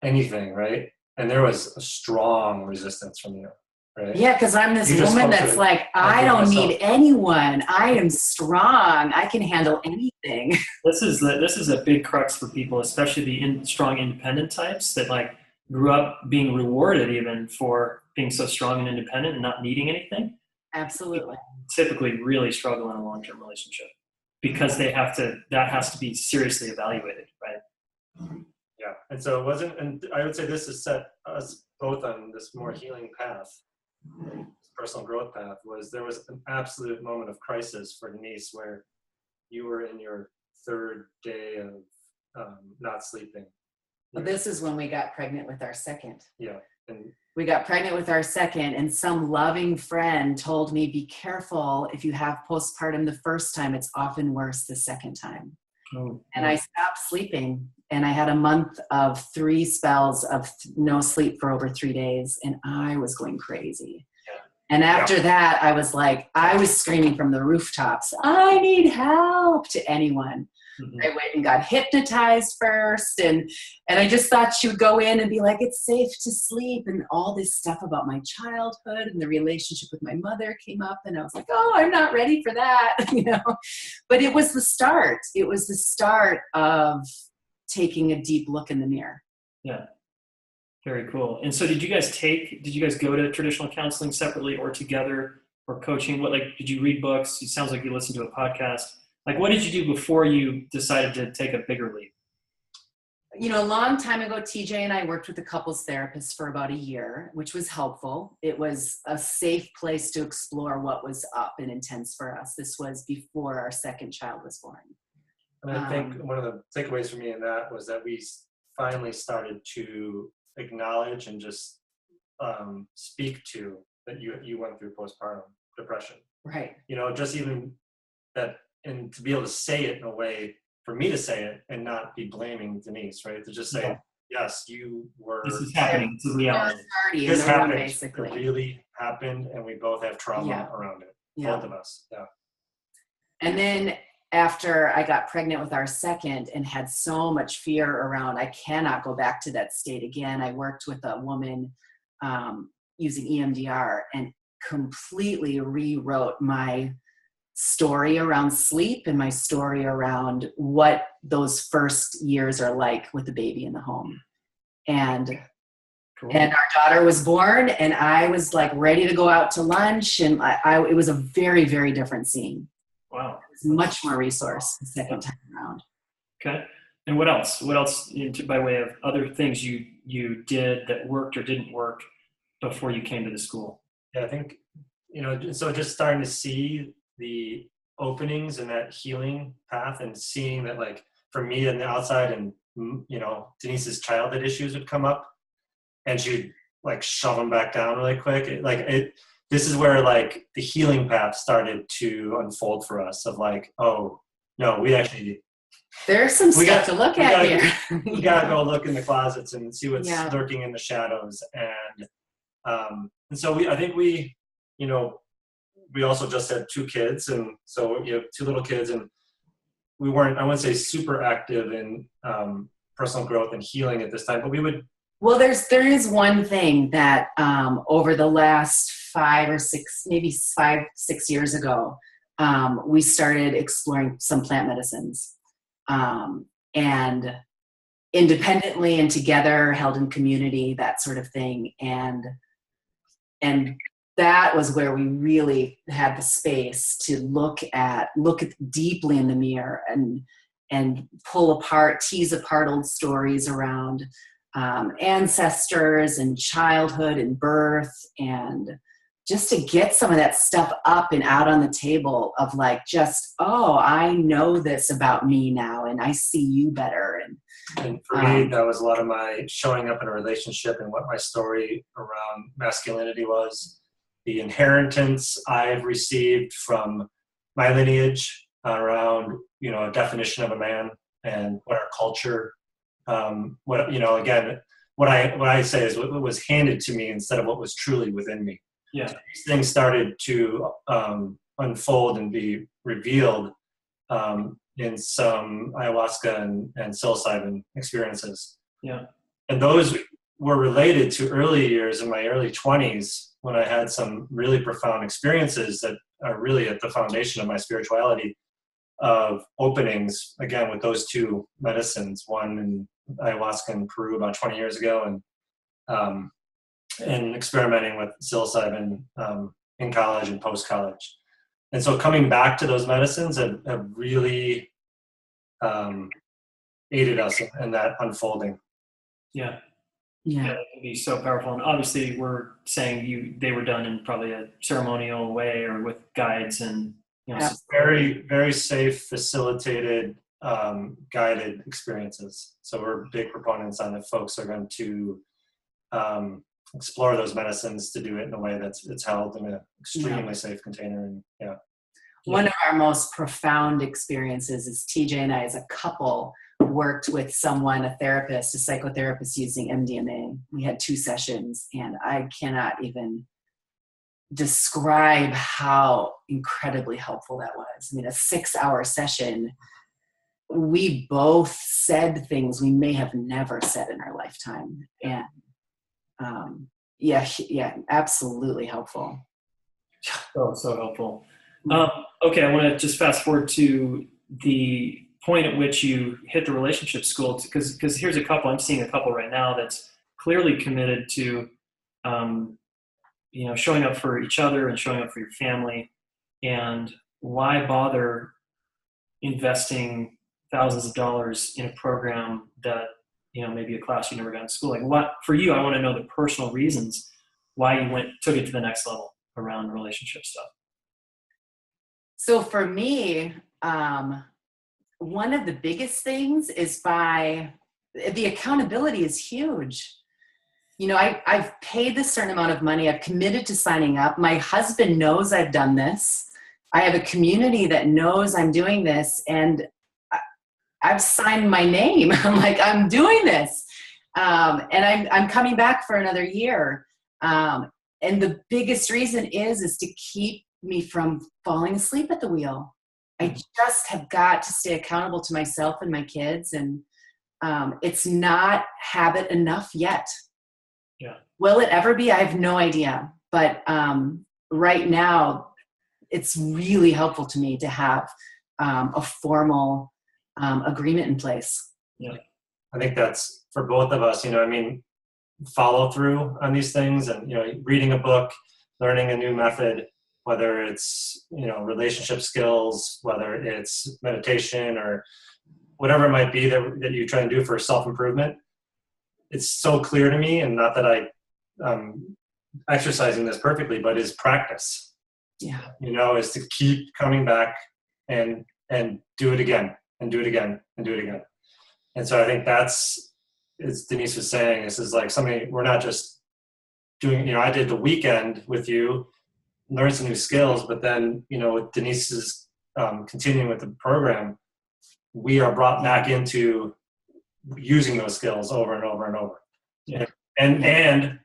anything, right? And there was a strong resistance from you, right? Yeah, because I'm this woman that's like, I don't need anyone. I am strong. I can handle anything. This is a big crux for people, especially the strong independent types that like grew up being rewarded even for being so strong and independent and not needing anything. Absolutely. Typically really struggle in a long-term relationship because that has to be seriously evaluated, right? Yeah, and so it wasn't, and I would say this has set us both on this more healing path, personal growth path. There was an absolute moment of crisis for Denise where you were in your third day of not sleeping. Well, this is when we got pregnant with our second. Yeah. And we got pregnant with our second, and some loving friend told me, be careful, if you have postpartum the first time, it's often worse the second time. And I stopped sleeping, and I had a month of 3 spells of no sleep for over 3 days, and I was going crazy. And after that, I was like, I was screaming from the rooftops, I need help, to anyone. I went and got hypnotized first, and I just thought she would go in and be like, it's safe to sleep, and all this stuff about my childhood and the relationship with my mother came up, and I was like, oh, I'm not ready for that, But it was the start. It was the start of taking a deep look in the mirror. Yeah. Very cool. And so did you guys go to traditional counseling separately or together, or coaching? Did you read books? It sounds like you listened to a podcast. Like, what did you do before you decided to take a bigger leap? A long time ago, TJ and I worked with a couples therapist for about a year, which was helpful. It was a safe place to explore what was up and intense for us. This was before our second child was born. And I think one of the takeaways for me in that was that we finally started to acknowledge and just speak to that you went through postpartum depression. Right. Just even that and to be able to say it in a way for me to say it and not be blaming Denise, right? To just say, yes, you were. This is happening. It's a reality. Party in This the room, happened. basically. It really happened, and we both have trauma around it. Yeah. Both of us. Yeah. And then after I got pregnant with our second and had so much fear around, I cannot go back to that state again. I worked with a woman using EMDR and completely rewrote my story around sleep and my story around what those first years are like with the baby in the home. And and our daughter was born, and I was like ready to go out to lunch, and it was a very, very different scene. Wow. It was much more resource the second time around. Okay. And what else? What else by way of other things you did that worked or didn't work before you came to the school? Yeah, I think, so just starting to see the openings in that healing path and seeing that, like, for me on the outside, and, Denise's childhood issues would come up and she'd like shove them back down really quick. This is where like the healing path started to unfold for us of like, oh no, there's some stuff to look at here. We gotta go look in the closets and see what's lurking in the shadows. And so I think we also just had 2 kids, and so you have 2 little kids, and we weren't, I wouldn't say super active in personal growth and healing at this time, but we would. Well, there is one thing that over the last 5 or 6 years ago, we started exploring some plant medicines, and independently and together, held in community, that sort of thing. And that was where we really had the space to look deeply in the mirror and tease apart old stories around ancestors and childhood and birth, and just to get some of that stuff up and out on the table of like, I know this about me now, and I see you better. And for me, that was a lot of my showing up in a relationship and what my story around masculinity was. The inheritance I've received from my lineage around, a definition of a man and what our culture, what I say is what was handed to me instead of what was truly within me. Yeah. So these things started to unfold and be revealed in some ayahuasca and psilocybin experiences. Yeah. And those were related to early years in my early 20s when I had some really profound experiences that are really at the foundation of my spirituality, of openings, again, with those 2 medicines, one in ayahuasca in Peru about 20 years ago, and experimenting with psilocybin in college and post-college. And so coming back to those medicines have really aided us in that unfolding. Yeah. Yeah. That can be so powerful. And obviously we're saying they were done in probably a ceremonial way or with guides and, very, very safe, facilitated, guided experiences. So we're big proponents on if folks are going to explore those medicines, to do it in a way it's held in an extremely safe container. And one of our most profound experiences is TJ and I, as a couple, worked with someone, a therapist, a psychotherapist, using MDMA. We had 2 sessions, and I cannot even describe how incredibly helpful that was. I mean, a 6-hour session, we both said things we may have never said in our lifetime. And absolutely helpful. So helpful. Okay, I want to just fast forward to the point at which you hit the relationship school, because here's I'm seeing a couple right now that's clearly committed to showing up for each other and showing up for your family. And why bother investing thousands of dollars in a program that, maybe a class you never got in school? Like, what for you? I want to know the personal reasons why you took it to the next level around relationship stuff. So for me, one of the biggest things is the accountability is huge. I've paid this certain amount of money. I've committed to signing up. My husband knows I've done this. I have a community that knows I'm doing this, and I've signed my name. I'm like, I'm doing this. And I'm coming back for another year. And the biggest reason is to keep me from falling asleep at the wheel. I just have got to stay accountable to myself and my kids. And it's not habit enough yet. Yeah. Will it ever be? I have no idea. But right now, it's really helpful to me to have a formal agreement in place. Yeah. I think that's for both of us, follow through on these things, and, reading a book, learning a new method, whether it's, relationship skills, whether it's meditation or whatever it might be that you try and do for self-improvement. It's so clear to me, and not that I'm exercising this perfectly, but is practice. Yeah. Is to keep coming back and do it again and do it again and do it again. And so I think that's, as Denise was saying, this is like something we're not just doing, I did the weekend with you, learn some new skills, but then, with Denise's continuing with the program, we are brought back into using those skills over and over and over. Yeah. And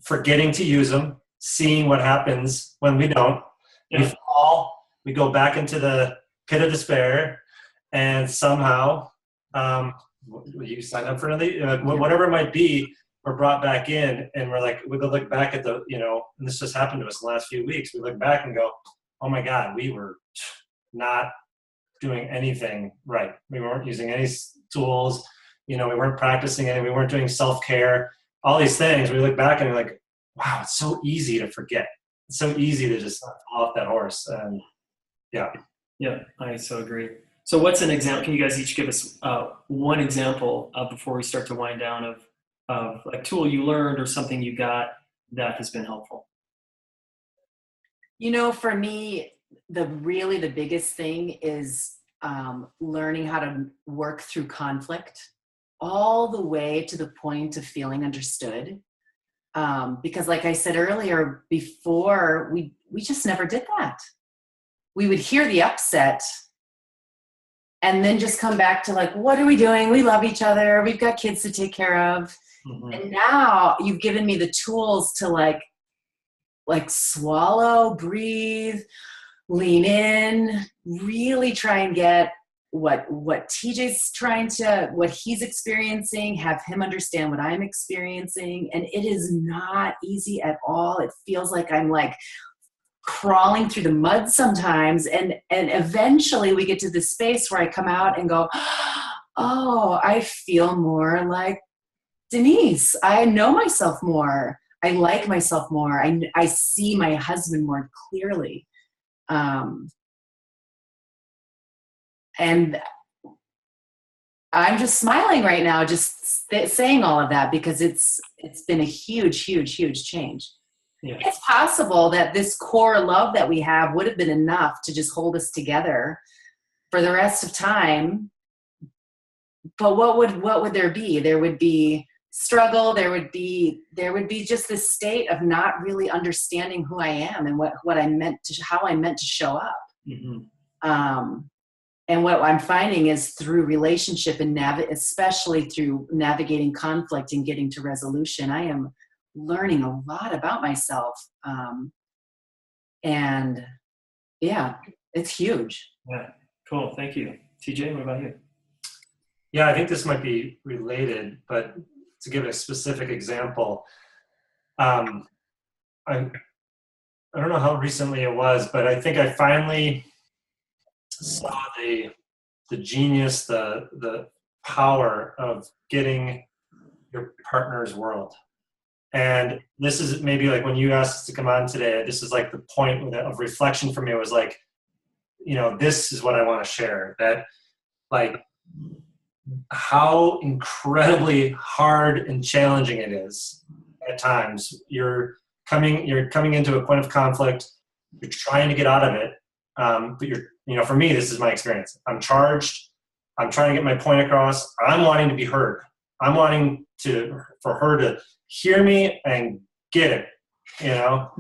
forgetting to use them, seeing what happens when we don't. Yeah. We fall, we go back into the pit of despair, and somehow you sign up for another, whatever it might be, we're brought back in, and we're like, we look back at the, and this just happened to us in the last few weeks. We look back and go, oh my God, we were not doing anything right. We weren't using any tools, we weren't practicing any, we weren't doing self-care, all these things. We look back and we're like, wow, it's so easy to forget. It's so easy to just fall off that horse. And yeah. Yeah, I so agree. So what's an example? Can you guys each give us one example before we start to wind down of a tool you learned or something you got that has been helpful? For me, the biggest thing is learning how to work through conflict all the way to the point of feeling understood. Because like I said earlier, before we just never did that. We would hear the upset and then just come back to like, what are we doing? We love each other. We've got kids to take care of. Mm-hmm. And now you've given me the tools to like swallow, breathe, lean in, really try and get what TJ's what he's experiencing, have him understand what I'm experiencing. And it is not easy at all. It feels like I'm like crawling through the mud sometimes. And eventually we get to this space where I come out and go, oh, I feel more like Denise. I know myself more. I like myself more. I see my husband more clearly. And I'm just smiling right now, just saying all of that, because it's been a huge, huge, huge change. Yeah. It's possible that this core love that we have would have been enough to just hold us together for the rest of time. But what would there be? There would be struggle. There would be just this state of not really understanding who I am and how I meant to show up. Mm-hmm. And what I'm finding is through relationship and especially through navigating conflict and getting to resolution, I am learning a lot about myself. And yeah, it's huge. Yeah, cool. Thank you. TJ, what about you? Yeah, I think this might be related, but to give a specific example, I don't know how recently it was, but I think I finally saw the genius, the power of getting your partner's world. And this is maybe like when you asked us to come on today, this is like the point of reflection for me. It was like, this is what I want to share, that like how incredibly hard and challenging it is at times. You're coming into a point of conflict, you're trying to get out of it. But for me, this is my experience. I'm charged. I'm trying to get my point across. I'm wanting to be heard. I'm wanting for her to hear me and get it. you know?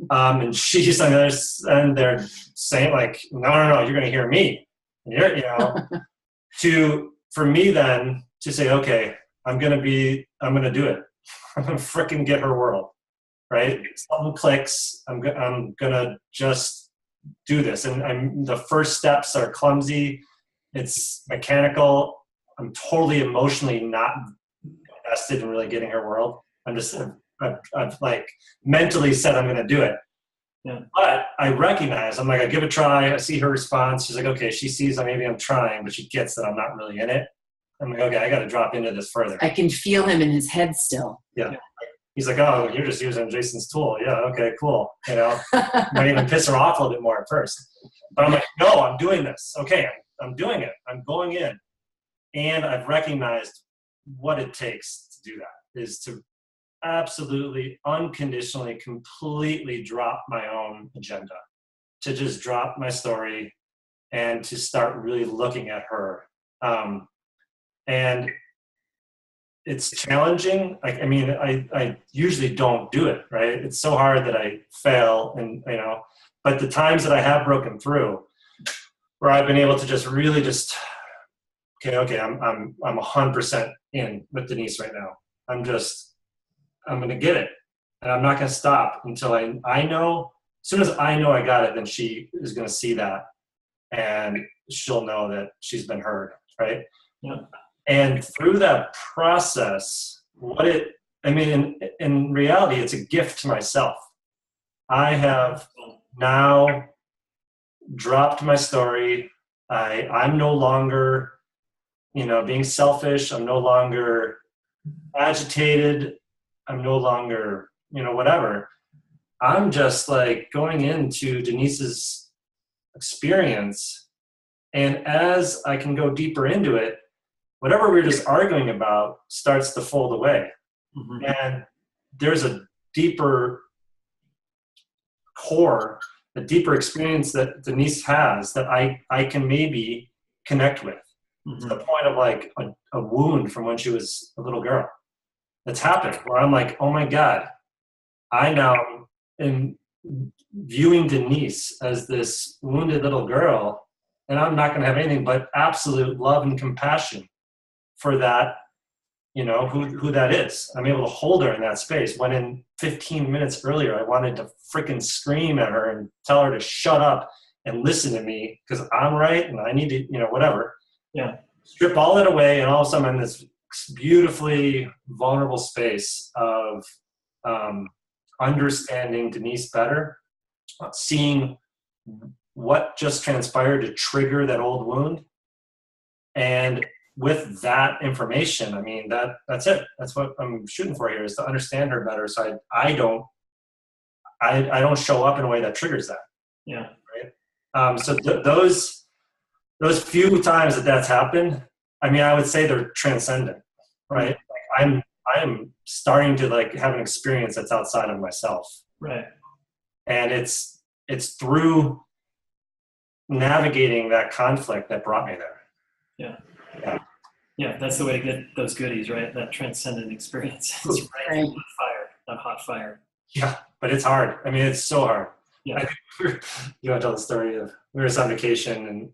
And she's on the other end, they're saying like, no, you're going to hear me. And you're, you know, for me then to say, okay, I'm going to do it. I'm going to frickin' get her world, right? Something clicks. I'm going to just do this. And the first steps are clumsy. It's mechanical. I'm totally emotionally not invested in really getting her world. I've like mentally said I'm going to do it. Yeah. But I recognize, I'm like, I give it a try. I see her response. She's like, okay, she sees that maybe I'm trying, but she gets that I'm not really in it. I'm like, okay, I got to drop into this further. I can feel him in his head still. Yeah. He's like, oh, you're just using Jayson's tool. Yeah, okay, cool. You know, might even piss her off a little bit more at first. But I'm like, no, I'm doing this. Okay, I'm doing it. I'm going in. And I've recognized what it takes to do that is to absolutely, unconditionally, completely drop my own agenda, to just drop my story and to start really looking at her. And it's challenging. I mean, I usually don't do it, right? It's so hard that I fail, and you know, but the times that I have broken through, where I've been able to just really just, okay, I'm 100% in with Denise right now. I'm going to get it, and I'm not going to stop until I know. As soon as I know I got it, then she is going to see that, and she'll know that she's been heard, right? Yeah. And through that process, in reality, it's a gift to myself. I have now dropped my story. I'm no longer, you know, being selfish. I'm no longer agitated. I'm no longer, you know, whatever. I'm just like going into Denise's experience. And as I can go deeper into it, whatever we were just arguing about starts to fold away. Mm-hmm. And there's a deeper core, a deeper experience that Denise has that I can maybe connect with. Mm-hmm. To the point of like a wound from when she was a little girl that's happened, where I'm like, oh my God, I now am viewing Denise as this wounded little girl, and I'm not going to have anything but absolute love and compassion for that, you know, who that is. I'm able to hold her in that space when in 15 minutes earlier I wanted to freaking scream at her and tell her to shut up and listen to me because I'm right and I need to, you know, whatever. Yeah. Strip all that away, and all of a sudden I'm in this beautifully vulnerable space of understanding Denise better, seeing what just transpired to trigger that old wound. And with that information, I mean, that's it. That's what I'm shooting for here, is to understand her better, so I don't show up in a way that triggers that. Yeah. Right. So those few times that's happened, I mean, I would say they're transcendent, right? Like I'm starting to like have an experience that's outside of myself. Right. And it's through navigating that conflict that brought me there. Yeah. Yeah. Yeah, that's the way to get those goodies, right? That transcendent experience. It's right. Not hot fire. Yeah, but it's hard. I mean, it's so hard. Yeah. I think you want to tell the story of we were on vacation and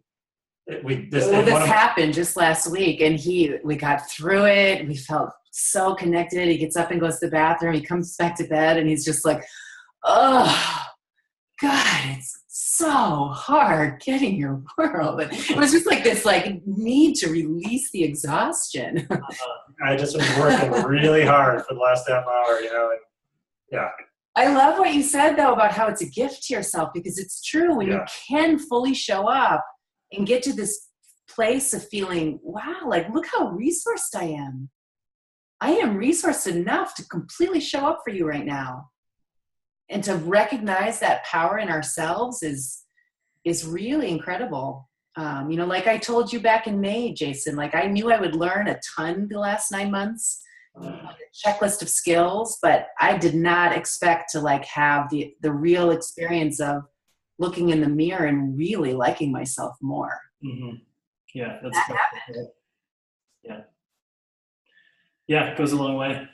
this happened just last week, and we got through it. We felt so connected. He gets up and goes to the bathroom. He comes back to bed, and he's just like, "Oh, God, it's so hard getting your world." And it was just like this, like need to release the exhaustion. I just was working really hard for the last half hour, you know, and yeah. I love what you said though about how it's a gift to yourself, because it's true when you can fully show up and get to this place of feeling, wow, like look how resourced I am. I am resourced enough to completely show up for you right now. And to recognize that power in ourselves is really incredible. You know, like I told you back in May, Jayson, like I knew I would learn a ton the last 9 months, a checklist of skills, but I did not expect to like have the real experience of looking in the mirror and really liking myself more. Mm-hmm. Yeah, that's cool. Yeah. Yeah, it goes a long way.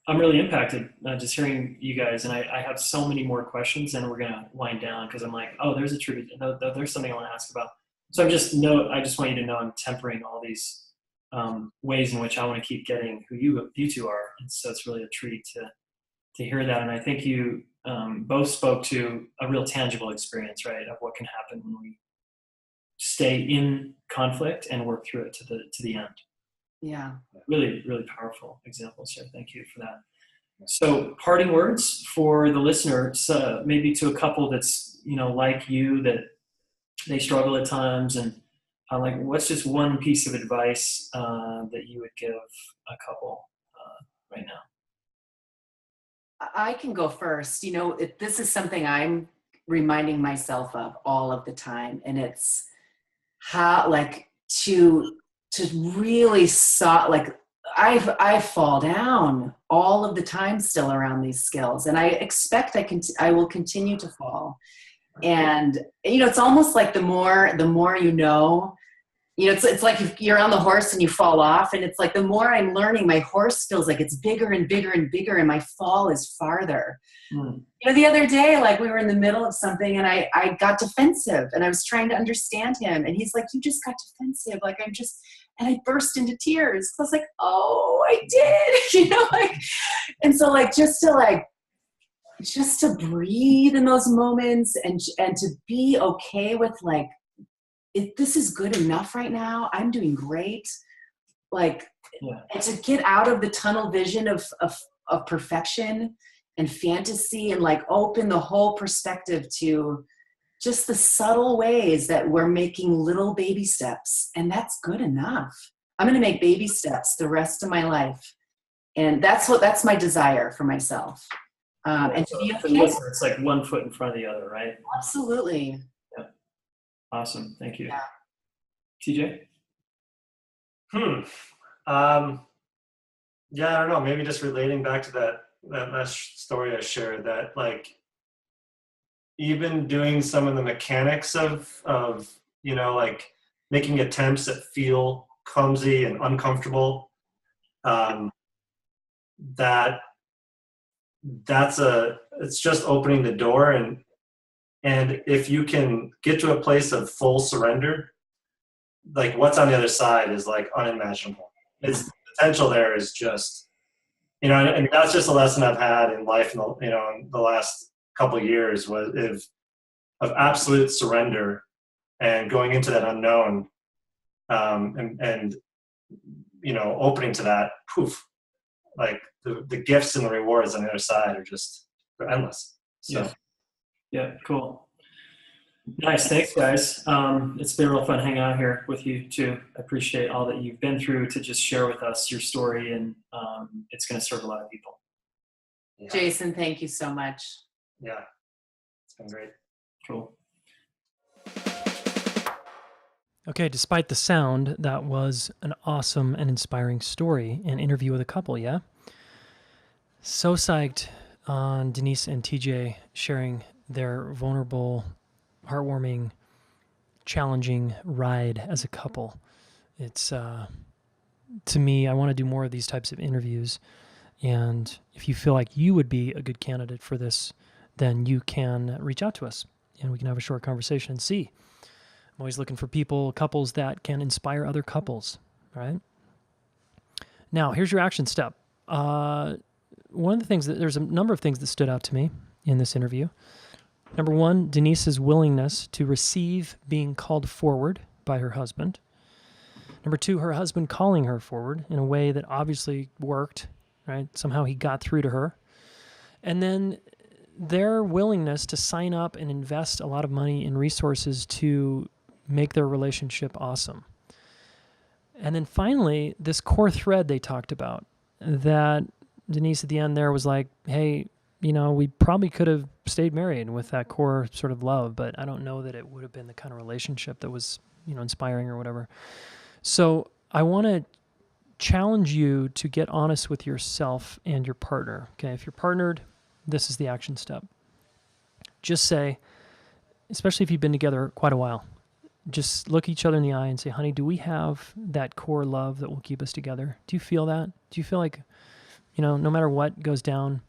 I'm really impacted just hearing you guys, and I have so many more questions, and we're gonna wind down because I'm like, oh, there's a tribute. No, there's something I want to ask about. So I just want you to know I'm tempering all these ways in which I want to keep getting who you two are, and so it's really a treat to hear that. And I think you both spoke to a real tangible experience, right, of what can happen when we stay in conflict and work through it to the end. Yeah. Really, really powerful examples here. Thank you for that. So, parting words for the listener, maybe to a couple that's like you, that they struggle at times, and like, what's just one piece of advice that you would give a couple right now? I can go first. This is something I'm reminding myself of all of the time, and it's how, like, to really I fall down all of the time still around these skills, and I expect I will continue to fall. And it's almost like the more it's like if you're on the horse and you fall off, and it's like the more I'm learning, my horse feels like it's bigger and bigger and bigger, and my fall is farther. The other day, like, we were in the middle of something, and I got defensive, and I was trying to understand him, and he's like, you just got defensive, like, and I burst into tears. I was like, oh, I did, and so, like, just to breathe in those moments, and to be okay with, like, if this is good enough right now, I'm doing great. Like, and to get out of the tunnel vision of perfection and fantasy, and, like, open the whole perspective to just the subtle ways that we're making little baby steps. And that's good enough. I'm going to make baby steps the rest of my life. And that's my desire for myself. And to be okay. It's like one foot in front of the other, right? Absolutely. Yeah. Awesome. Thank you. Yeah. TJ? Yeah, I don't know. Maybe just relating back to that last story I shared, that, like, even doing some of the mechanics of like, making attempts that feel clumsy and uncomfortable, it's just opening the door, and if you can get to a place of full surrender, like, what's on the other side is, like, unimaginable. It's the potential there is just, and that's just a lesson I've had in life in the last couple of years, of absolute surrender and going into that unknown, and opening to that, poof, like, the gifts and the rewards on the other side they're endless. So yeah, cool. Nice. Thanks, guys. It's been real fun hanging out here with you too. I appreciate all that you've been through to just share with us your story, and it's going to serve a lot of people. Yeah. Jayson, thank you so much. Yeah, it's been great. Cool. Okay, despite the sound, that was an awesome and inspiring story and interview with a couple, yeah? So psyched on Denise and TJ sharing their vulnerable, heartwarming, challenging ride as a couple. It's, to me, I want to do more of these types of interviews. And if you feel like you would be a good candidate for this, then you can reach out to us and we can have a short conversation and see. I'm always looking for couples that can inspire other couples, right? Now, here's your action step. One of the things there's a number of things that stood out to me in this interview. Number one, Denise's willingness to receive being called forward by her husband. Number two, her husband calling her forward in a way that obviously worked, right? Somehow he got through to her. And then their willingness to sign up and invest a lot of money and resources to make their relationship awesome. And then finally, this core thread they talked about, that Denise at the end there was like, hey, we probably could have stayed married with that core sort of love, but I don't know that it would have been the kind of relationship that was, inspiring or whatever. So I want to challenge you to get honest with yourself and your partner. Okay, if you're partnered, this is the action step. Just say, especially if you've been together quite a while, just look each other in the eye and say, honey, do we have that core love that will keep us together? Do you feel that? Do you feel like, no matter what goes down,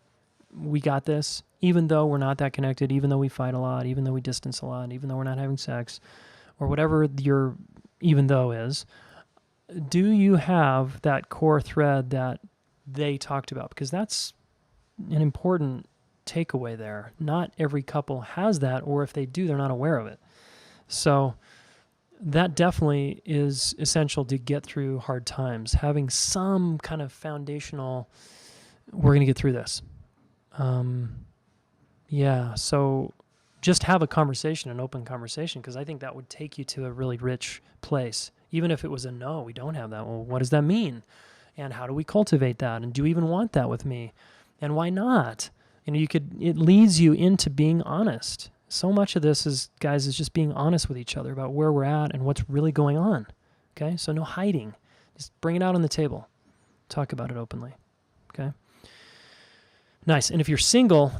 we got this, even though we're not that connected, even though we fight a lot, even though we distance a lot, even though we're not having sex, or whatever your even though is. Do you have that core thread that they talked about? Because that's an important takeaway there. Not every couple has that, or if they do, they're not aware of it. So that definitely is essential to get through hard times. Having some kind of foundational, we're going to get through this. So just have a conversation, an open conversation, because I think that would take you to a really rich place. Even if it was a no, we don't have that. Well, what does that mean? And how do we cultivate that? And do you even want that with me? And why not? It leads you into being honest. So much of this is just being honest with each other about where we're at and what's really going on. Okay? So no hiding. Just bring it out on the table. Talk about it openly. Okay? Nice. And if you're single,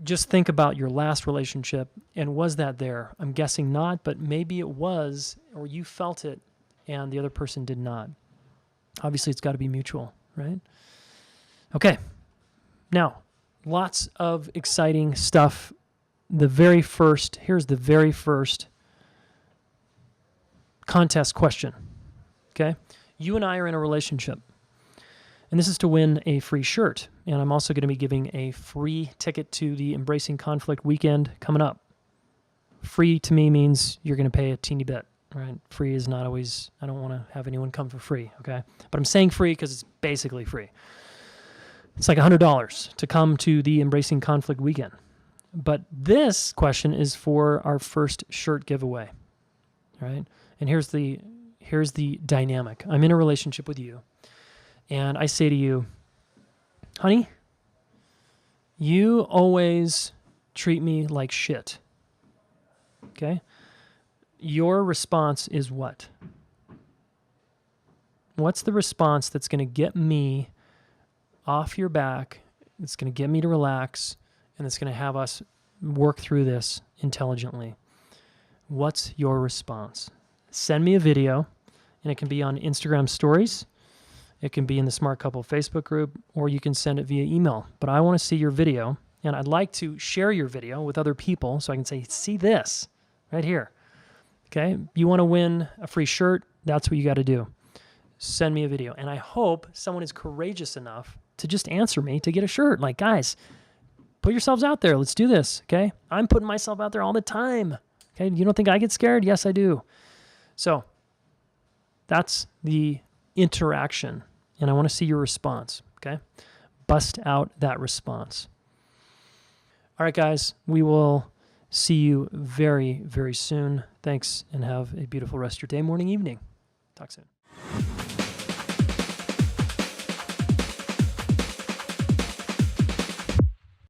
just think about your last relationship and was that there? I'm guessing not, but maybe it was, or you felt it and the other person did not. Obviously, it's got to be mutual, right? Okay. Now, lots of exciting stuff. Here's the very first contest question. Okay? You and I are in a relationship. And this is to win a free shirt. And I'm also going to be giving a free ticket to the Embracing Conflict weekend coming up. Free to me means you're going to pay a teeny bit, right? Free is not always, I don't want to have anyone come for free, okay? But I'm saying free because it's basically free. It's like $100 to come to the Embracing Conflict weekend. But this question is for our first shirt giveaway, right? And here's the dynamic. I'm in a relationship with you. And I say to you, honey, you always treat me like shit. Okay? Your response is what? What's the response that's going to get me off your back, that's going to get me to relax, and that's going to have us work through this intelligently? What's your response? Send me a video, and it can be on Instagram stories. It can be in the Smart Couple Facebook group, or you can send it via email. But I want to see your video, and I'd like to share your video with other people so I can say, see this right here. Okay? You want to win a free shirt? That's what you got to do. Send me a video. And I hope someone is courageous enough to just answer me to get a shirt. Like, guys, put yourselves out there. Let's do this, okay? I'm putting myself out there all the time. Okay? You don't think I get scared? Yes, I do. So that's the interaction. And I want to see your response, okay? Bust out that response. All right, guys, we will see you very, very soon. Thanks, and have a beautiful rest of your day, morning, evening. Talk soon.